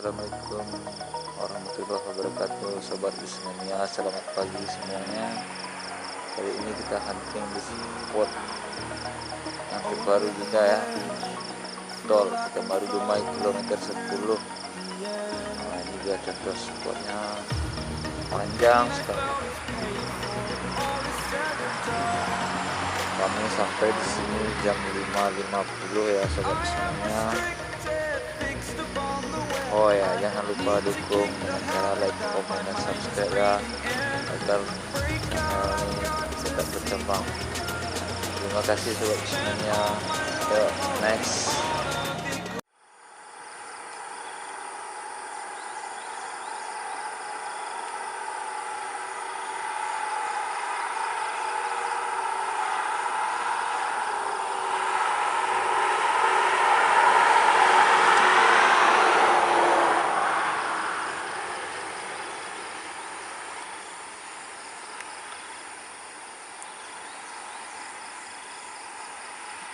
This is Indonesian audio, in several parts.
Assalamualaikum warahmatullahi wabarakatuh, Sobat Bismania. Selamat pagi semuanya. Kali ini kita hunting di spot yang terbaru juga ya, tol kita baru Dumai kilometer 10. Nah, ini dia contoh spotnya, panjang sekali. Kami sampai di sini jam 5.50 ya, Sobat Bismania. Oh ya, jangan lupa dukung dengan cara like, komen, dan subscribe ya, agar channel ini tetap berkembang. Terima kasih Sobat Bismania. Yuk, next.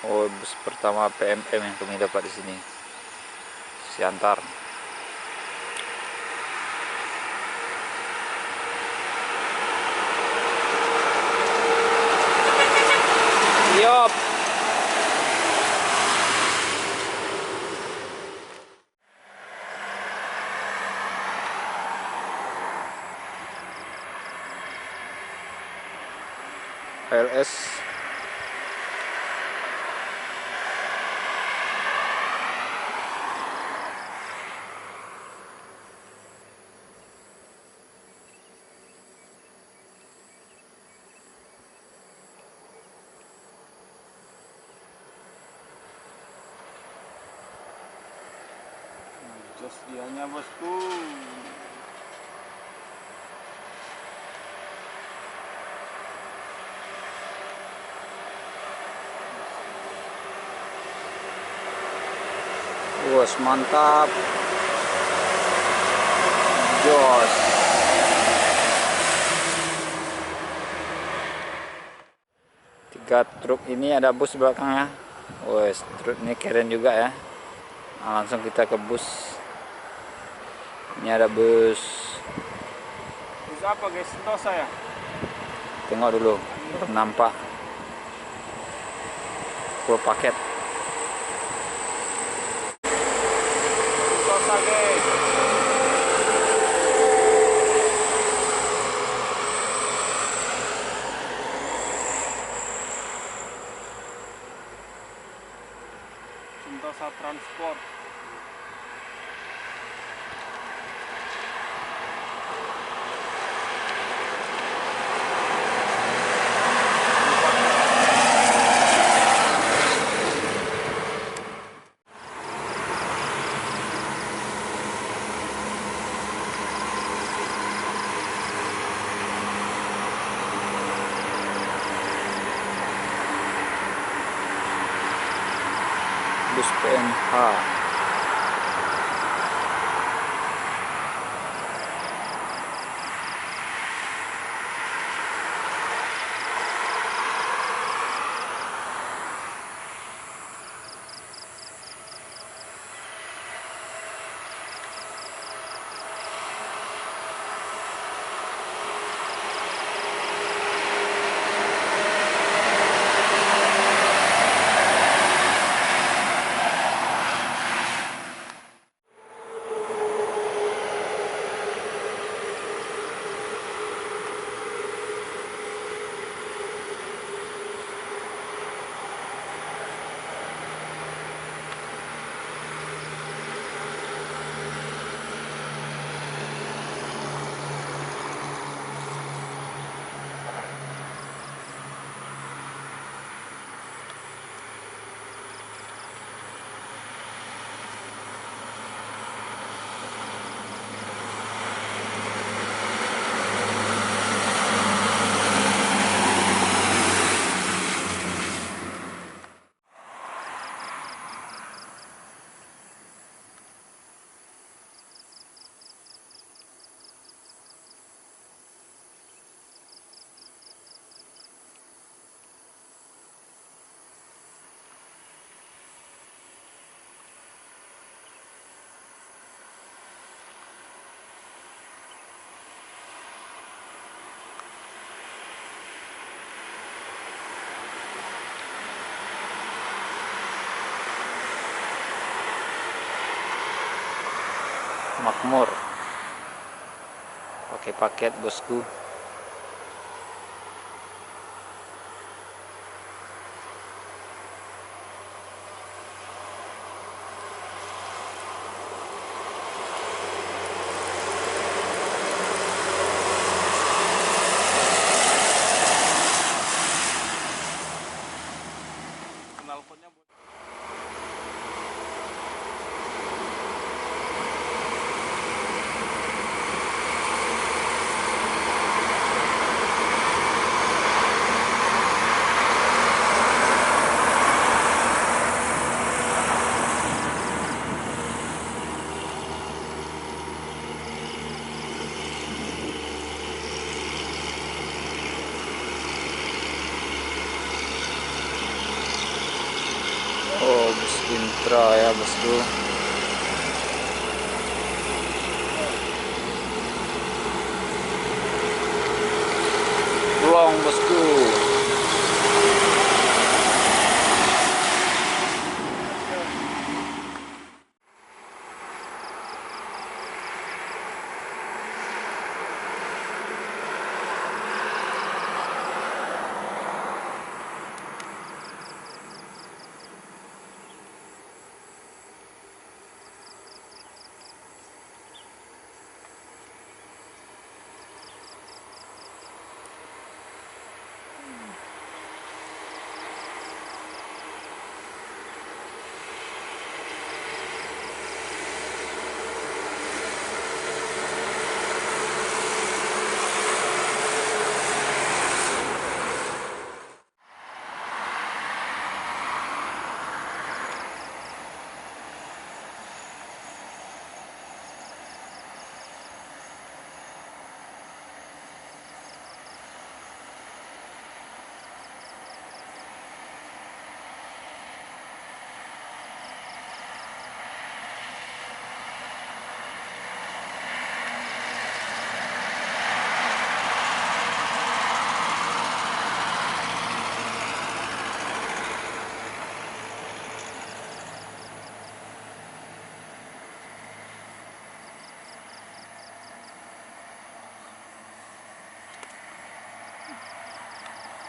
Oh, bus pertama PMM yang kami dapat di sini, Siantar. Yop. LS jos dianya bosku. Bos, mantap. Jos. Tiga truk ini ada bus belakangnya. Wes, truk ini keren juga ya. Nah, langsung kita ke bus. Ini ada bus. Bus apa guys? Sentosa ya? Tengok dulu, belum nampak. Full paket. Sentosa guys. Sentosa Transport. Bus PNH. makmur pakai paket bosku. Knalpotnya buat Oh, bus Intra ya bosku. Pulang bosku.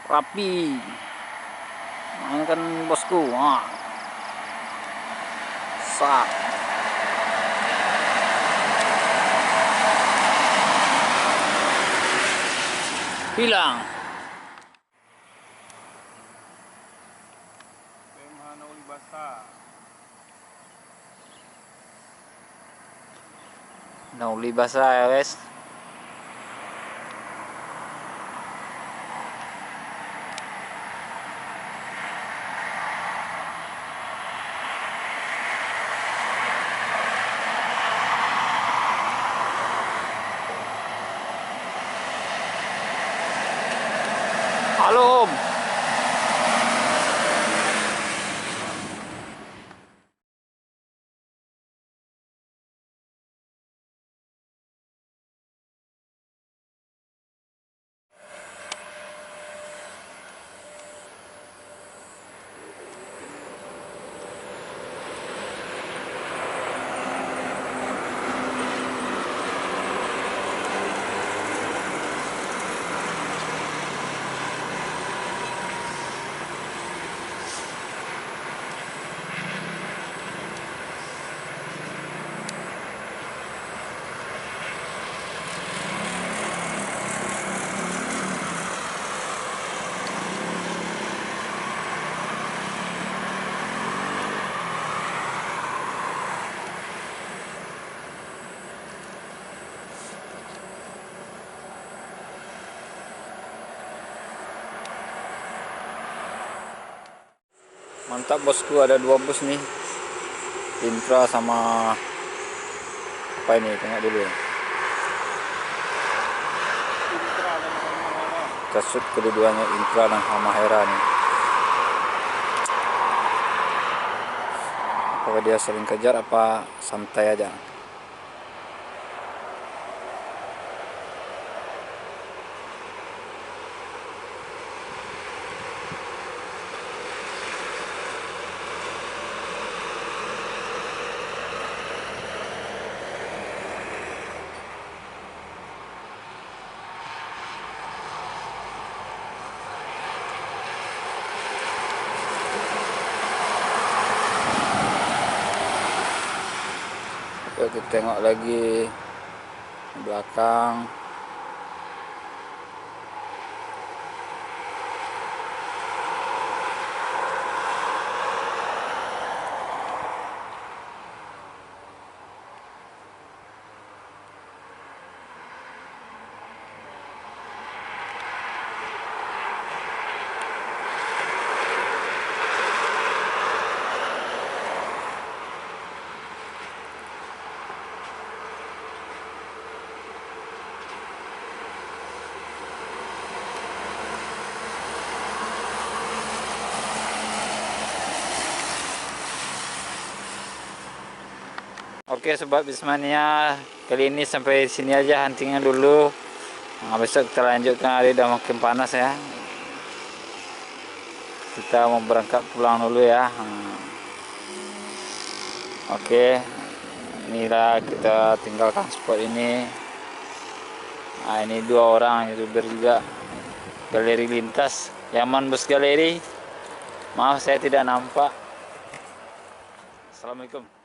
Rapi. Nah, ini kan bosku. Wah. Sak. Hilang. PMH Nauli Basah. Nauli basah ya guys. Halo Om. Mantap bosku, ada 2 bus nih, Intra sama apa ini, tengok dulu ya. Intra dan Halmahera. Kasut kedudukannya Intra dan Halmahera nih. Apakah dia sering kejar apa santai aja? Yuk kita tengok lagi belakang. Oke sobat Bismania, kali ini sampai sini aja huntingnya dulu. Nah, besok kita lanjutkan, hari udah makin panas ya. Kita mau berangkat pulang dulu ya. Oke, inilah kita tinggalkan spot ini. Nah, ini 2 orang youtuber juga, galeri lintas Yaman Bus Galeri. Maaf saya tidak nampak. Assalamualaikum.